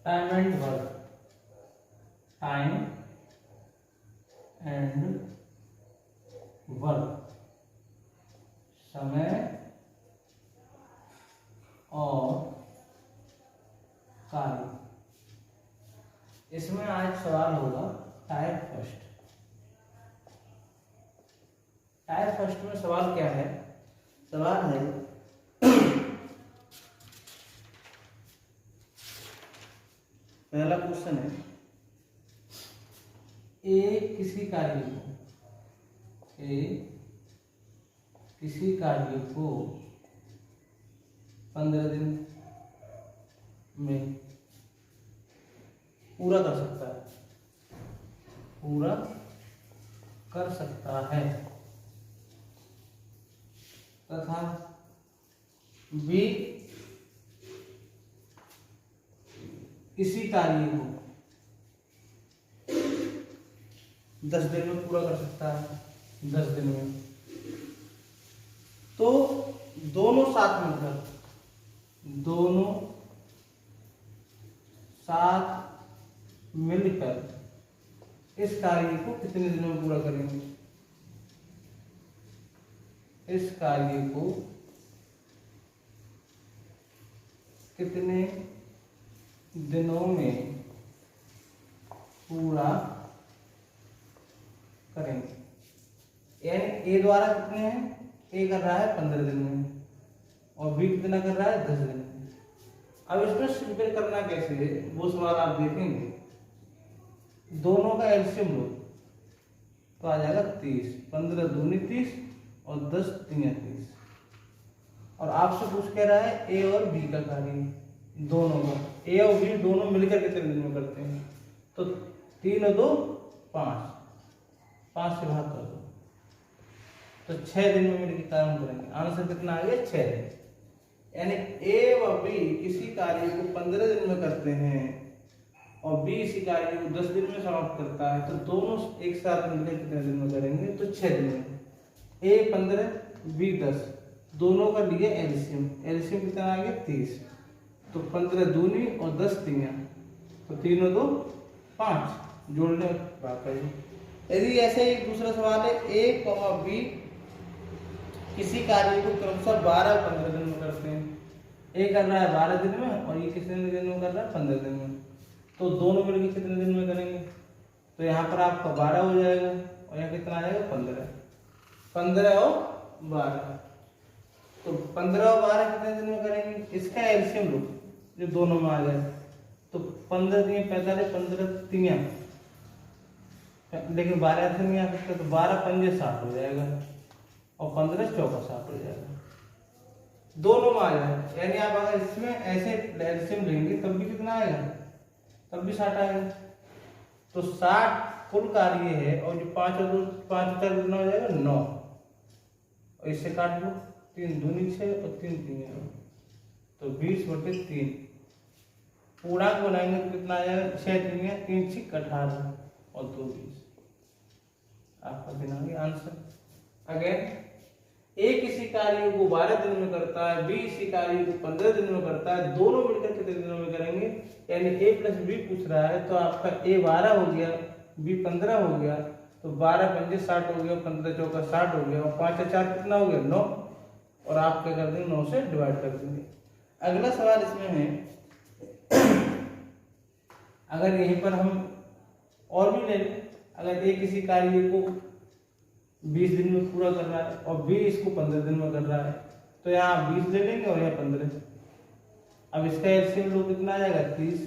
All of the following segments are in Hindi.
Time and work, time and work, समय और कार्य। इसमें आज सवाल होगा टाइप फर्स्ट। टाइप फर्स्ट में सवाल क्या है? सवाल है पहला क्वेश्चन है, ए किसी कार्य को 15 दिन में पूरा कर सकता है तथा बी इसी कार्य को 10 दिन में पूरा कर सकता है, 10 दिन में। तो दोनों साथ मिलकर इस कार्य को कितने दिन में पूरा करेंगे? इस कार्य को कितने दिनों में पूरा करेंगे? यानी ए द्वारा कितने हैं? ए कर रहा है 15 दिन में और बी कितना कर रहा है? 10 दिन में। अब इसमें सिंपल करना कैसे है वो सवाल आप देखेंगे। दोनों का एलसीएम लो तो आ जाएगा 30, 15 दूनी 30 और 10 तिया 30। और आपसे पूछ कह रहा है ए और बी का कार्य, दोनों का ए और बी दोनों मिलकर कितने दिन में करते हैं? तो 3 और 2 5, 5 से भाग कर दो तो 6 दिन में मिलकर काम करेंगे। आंसर कितना आ गया? 6 दिन। यानी ए व बी किसी कार्य को 15 दिन में करते हैं और बी इसी कार्य को 10 दिन में समाप्त करता है, तो दोनों एक साथ मिलकर कितने दिन में करेंगे? तो 6 दिन में। ए 15 बी 10, दोनों का लिए एलसीएम, एलसीएम कितना आ गया? 30। तो 15 दूनी और 10 तिया, तो 3 और 2 5, जोड़ने बात करेंगे। यदि ऐसे एक दूसरा सवाल है, ए कॉमा बी किसी कार्य को क्रमशः 12 और 15 दिन में करते हैं। ए कर रहा है 12 दिन में और ये कितने दिन में कर रहा है? 15 दिन में। तो दोनों मिलकर कितने दिन में करेंगे? तो यहाँ पर आपका 12 हो जाएगा और यहाँ कितना आ जाएगा? 15। 15 और 12, तो 15 और 12 कितने दिन में करेंगे? इसका एलसीएम लो जो दोनों में आ जाए। तो 15 दिए 45, 15 तिया, लेकिन 12 से नहीं आ सकता, तो 12 पंजे 60 हो जाएगा और 15 चौका 60 हो जाएगा। दोनों में आ जाए। यानी आप अगर इसमें ऐसे एलसीएम लेंगे तब भी कितना आएगा? तब भी 60 आएगा। तो 60 कुल कार्य है और जो 5 और 2 5 कितना हो जाएगा? 9। और इससे काट लो, 3 दूनी 6 और 3 तिया, तो 20/3 पूर्णांक बनाएंगे तो कितना आ जाएगा? 6 तिया 3 6 18 और 2 20। आपका देना आंसर। अगेन ए किसी कार्य को 12 दिन में करता है, बी इसी कार्य को 15 दिन में करता है, दोनों मिलकर कितने दिनों में करेंगे? यानी ए प्लस बी पूछ रहा है, तो आपका ए 12 हो गया, बी 15 हो गया, तो 12 पंजे 60 हो गया, 15 चौका 60 हो गया और 5 और 4 कितना हो गया? 9। और आप क्या कर देंगे? 9 से डिवाइड कर देंगे। अगला सवाल इसमें है, अगर यहीं पर हम और भी ले लें, अगर ए किसी कार्य को 20 दिन में पूरा कर रहा है और बी इसको 15 दिन में कर रहा है, तो यहाँ 20 ले लेंगे और यहाँ 15। अब इसका एलसीएम लो कितना आ जाएगा? 30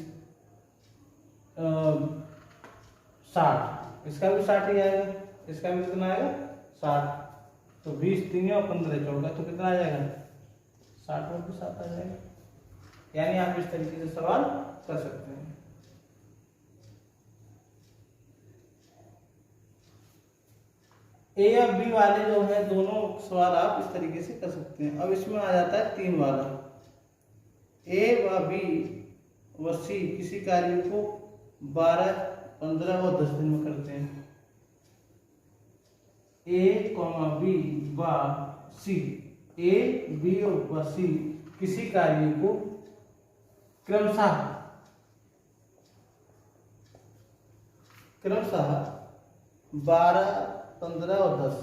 60, इसका भी 60 ही आएगा, इसका भी कितना आएगा? 60। तो 20 तिया और 15 चौका, तो कितना आ जाएगा? 60 और 7 आ जाएगा। यानी आप इस तरीके से सवाल कर सकते हैं। ए और बी वाले जो है दोनों सवाल आप इस तरीके से कर सकते हैं। अब इसमें आ जाता है 3 वाला, ए व बी व सी किसी कार्य को 12, 15 और 10 दिन में करते हैं। ए कॉमा बी व सी, ए बी और सी किसी कार्य को क्रमशः क्रमशः 12, 15 और 10,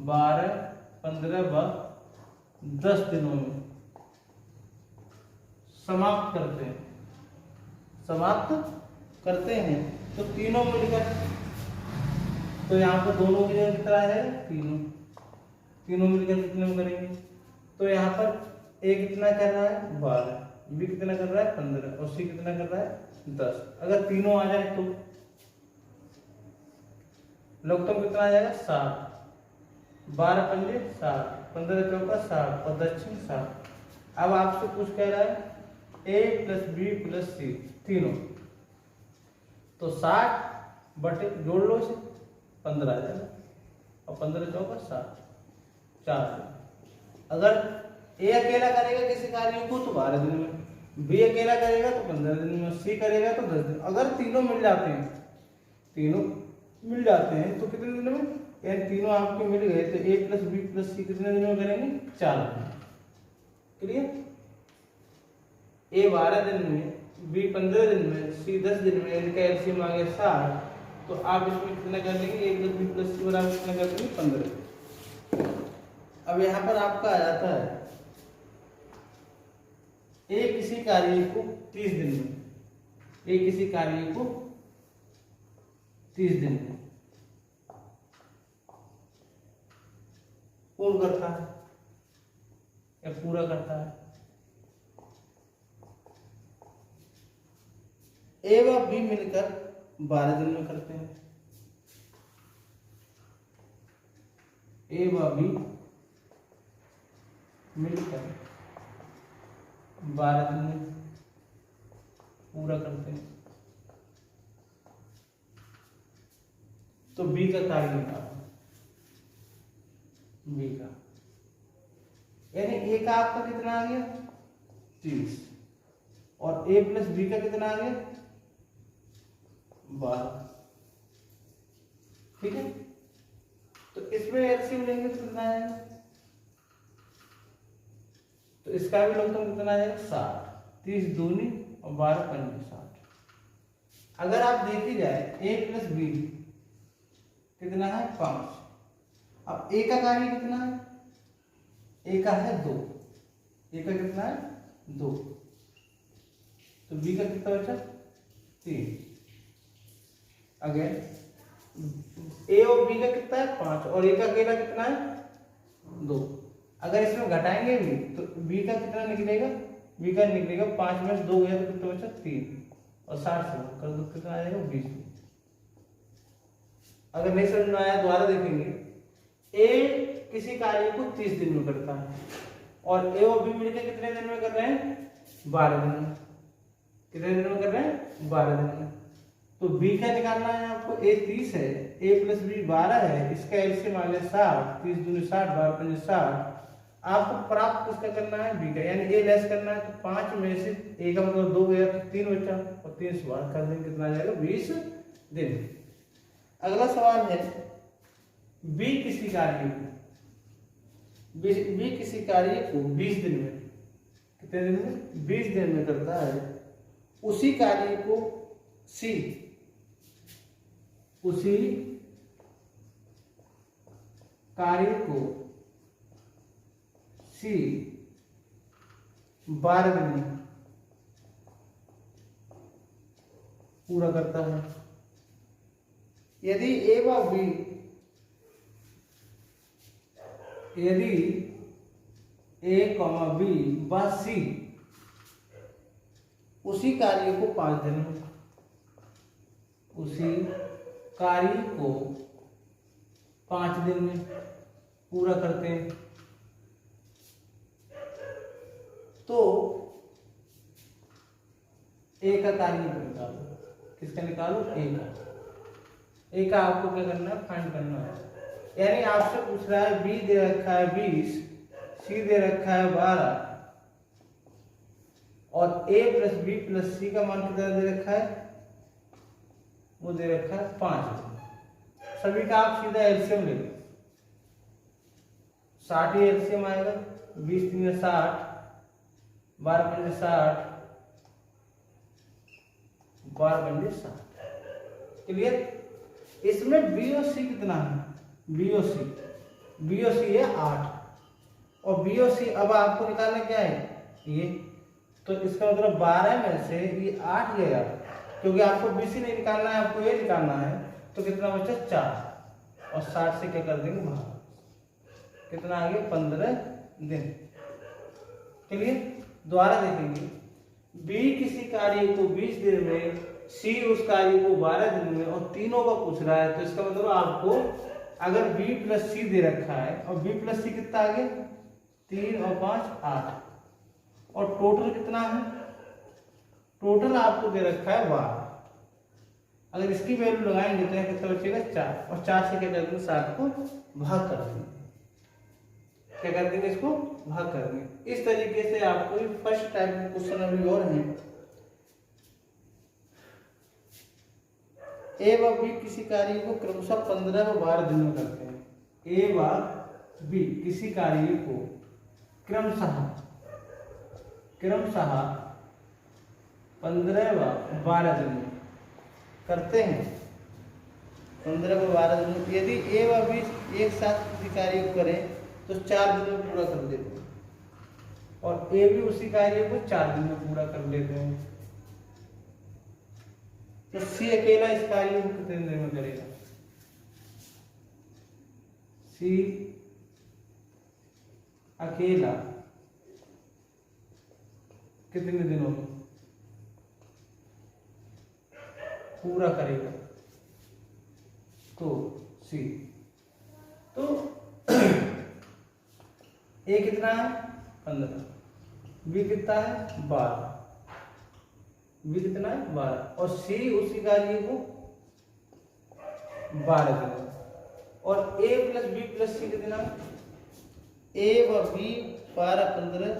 12, 15 व 10 दिनों में समाप्त करते हैं। तो तीनों मिलकर, तो यहाँ पर दोनों मिलकर कितना है, तीनों मिलकर कितने में करेंगे, तो यहाँ पर ए कितना कर रहा है 12, बी कितना कर रहा है 15 और सी कितना कर रहा है 10। अगर तीनों आ जाए तो लघुत्तम कितना आ जाएगा 60, 12 पंजे 60, 15 चौका 60 और दक्षिण 60। अब आपसे कुछ कह रहा है ए प्लस बी प्लस सी तीनों, तो 60 बटे जोड़ लो इसे 15 आ जाएगा और 15 चौका 60, 4। अगर ए अकेला करेगा किसी कार्य को तो 12 दिन में, बी अकेला करेगा तो 15 दिन में, सी करेगा तो 10 दिन। अगर तीनों मिल जाते हैं तो कितने दिनों में, यानी तीनों आपके मिल गए तो ए प्लस बी प्लस सी कितने दिनों में करेंगे, 4 दिन। क्लियर। ए 12 दिन में, बी 15 दिन में, सी 10 दिन में, इनका एलसीएम आ गया 60, तो आप इसमें कितना कर लेंगे, ए प्लस बी प्लस सी बराबर कितना कर लेंगे 15। अब यहाँ पर आपका आ जाता है ए किसी कार्य को 30 दिन में, ए किसी कार्य को 30 दिन में पूर्ण करता है या पूरा करता है। ए व बी मिलकर 12 दिन में करते हैं, ए व बी मिलकर 12 दिन में पूरा करते हैं। तो बी का कार्य निकालो, बी का, यानी ए का आपका कितना आ गया 30 और ए प्लस बी का कितना आ गया 12। ठीक है, तो इसमें एलसीएम लेंगे तो कितना आएगा, तो इसका भी लघुत्तम कितना आ जाएगा 60, 30 दूनी और 12 पंजे 60। अगर आप देखी जाए ए प्लस बी कितना है 5, अब ए का कार्य कितना है, ए का है 2, ए का कितना है 2, तो बी का कितना बचा 3। अगेन ए और बी का कितना है 5 और ए का अकेला कितना है 2। अगर इसमें घटाएंगे भी तो बी का कितना निकलेगा, बी का निकलेगा 5 में से 2 गया तो कितना बचा 3 और 60 से कर दो कितना आ जाएगा 20। अगर नहीं समझ में आया दोबारा देखेंगे, ए किसी कार्य को 30 दिन में करता है और ए और बी मिलकर कितने दिन में कर रहे हैं 12 दिन में। कितने दिन में कर रहे हैं 12 दिन में। तो बी का निकालना है आपको, ए 30 है, ए प्लस बी 12 है, इसका एलसीएम आ गया 60, 30 दूनी 60, 12 पंजे 60। आपको प्राप्त किसका करना है बी का, यानी ए लेस करना है, तो 5 में से ए का मतलब 2 गया तो 3 बचा और 3 से बाहर कर देंगे कितना आ जाएगा 20 दिन। अगला सवाल है बी किसी कार्य को 20 दिन में, कितने दिन में 20 दिन में करता है, उसी कार्य को सी 12 दिन में पूरा करता है। यदि ए व बी, यदि ए कॉमा बी व सी उसी कार्य को 5 दिन में, उसी कार्य को 5 दिन में पूरा करते हैं, तो ए का कार्य निकालो। किसका निकालो, ए का आपको क्या करना है फाइंड करना है। यानी आपसे पूछ रहा है बी दे रखा है 20, सी दे रखा है 12 और ए प्लस बी प्लस सी का मान कितना दे रखा है, वो दे रखा है 5। सभी का आप सीधा एलसीएम ले लो, 60 ही एलसीएम आएगा, 20 3 60, 12 पंजे 60, 12 पंजे 60। क्लियर। इसमें BOC कितना है, BOC है 8 और BOC अब आपको निकालना क्या है ये, तो इसका मतलब 12 में से ये 8 गया, क्योंकि आपको BC नहीं निकालना है, आपको ये निकालना है, तो कितना बचा 4 और 60 से क्या कर देंगे भाग, कितना आ गया 15 दिन। क्लियर। दोबारा देखेंगे, B किसी कार्य को 20 दिन में, C उस कार्य को 12 दिन में और तीनों का पूछ रहा है, तो इसका मतलब आपको अगर B + C दे रखा है और B + C कितना आ गया 3 और 5 8 और टोटल कितना है, टोटल आपको दे रखा है 12। अगर इसकी वैल्यू लगाएंगे तो कितना बचेगा 4 और 4 से क्या कर देंगे 60 को भाग कर देंगे, क्या कर देंगे इसको भाग कर देंगे। इस तरीके से आपको फर्स्ट टाइप के क्वेश्चन अभी और हैं। A व B किसी कार्य को क्रमशः 15 व 12 दिन में करते हैं। A व B किसी कार्य को क्रमशः 15 व 12 दिन में करते हैं। 15 व 12 दिन में यदि A व B एक साथ किसी कार्य को करें तो 4 दिन में पूरा कर देते हैं और A भी उसी कार्य को 4 दिन में पूरा कर लेते हैं। तो C अकेला इस कार्य को कितने दिन में करेगा, C अकेला कितने दिनों में पूरा करेगा, तो C तो A कितना है 15, B कितना है 12, B कितना है 12 और C उसी कार्य को 12 दिन और A + B + C कितना, A व B 12 15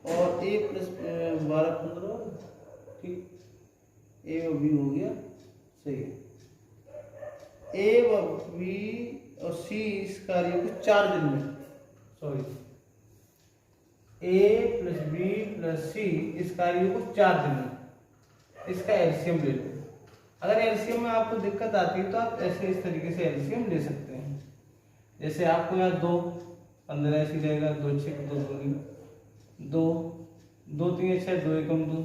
और A + 12 15, ठीक, A व B हो गया सही है। A व B और C इस कार्य को 4 दिन में, सॉरी A + B + C इस कार्य को 4 दिन में, इसका एलसीएम ले लो। अगर एलसीएम में आपको दिक्कत आती है तो आप ऐसे इस तरीके से एलसीएम ले सकते हैं। जैसे आपको यहाँ 2 15 ऐसी रहेगा, 2 6 2 2 2 3 6 2 एकम 2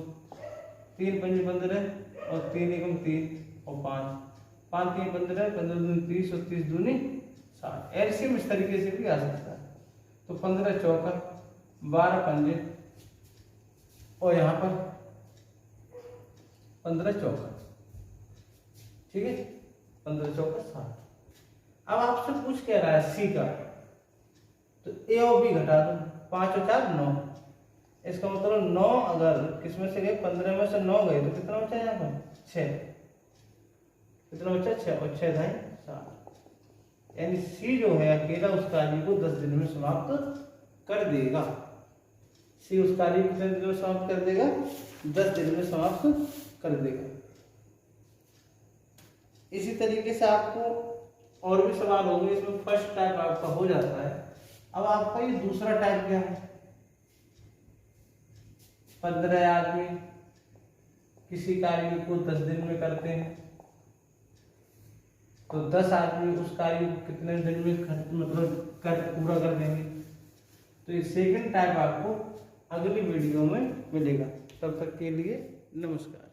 3 5 15 और 3 एकम 3 और 5 5 3 15 15 दूनी 30 और 30 दूनी 60। एलसीएम इस तरीके से भी आ सकता है। तो 15 चौका 12 पंजे और यहाँ पर 15 चौका, ठीक है, 15 चौका 60। अब आपसे पूछ क्या रहा है C का, तो A और B घटा दो, 5 और 4 9, इसका मतलब 9 अगर किसमें से गए 15 में से 9 गए तो कितना बचा यहाँ पर 6, कितना बचा 6 और 6 ढाई 7, यानी C जो है अकेला उस कार्य को 10 दिन में समाप्त कर देगा। C उस कार्य को कितने दिन में समाप्त कर देगा 10 दिन में समाप्त कर देगा। इसी तरीके से आपको और भी सवाल होंगे, इसमें फर्स्ट टाइप आपका हो जाता है। अब आपका ये दूसरा टाइप क्या है, 15 आदमी किसी कार्य को 10 दिन में करते हैं, तो 10 आदमी उस कार्य को कितने दिन में पूरा कर देंगे। तो ये सेकंड टाइप आपको अगली वीडियो में मिलेगा। तब तक के लिए नमस्कार।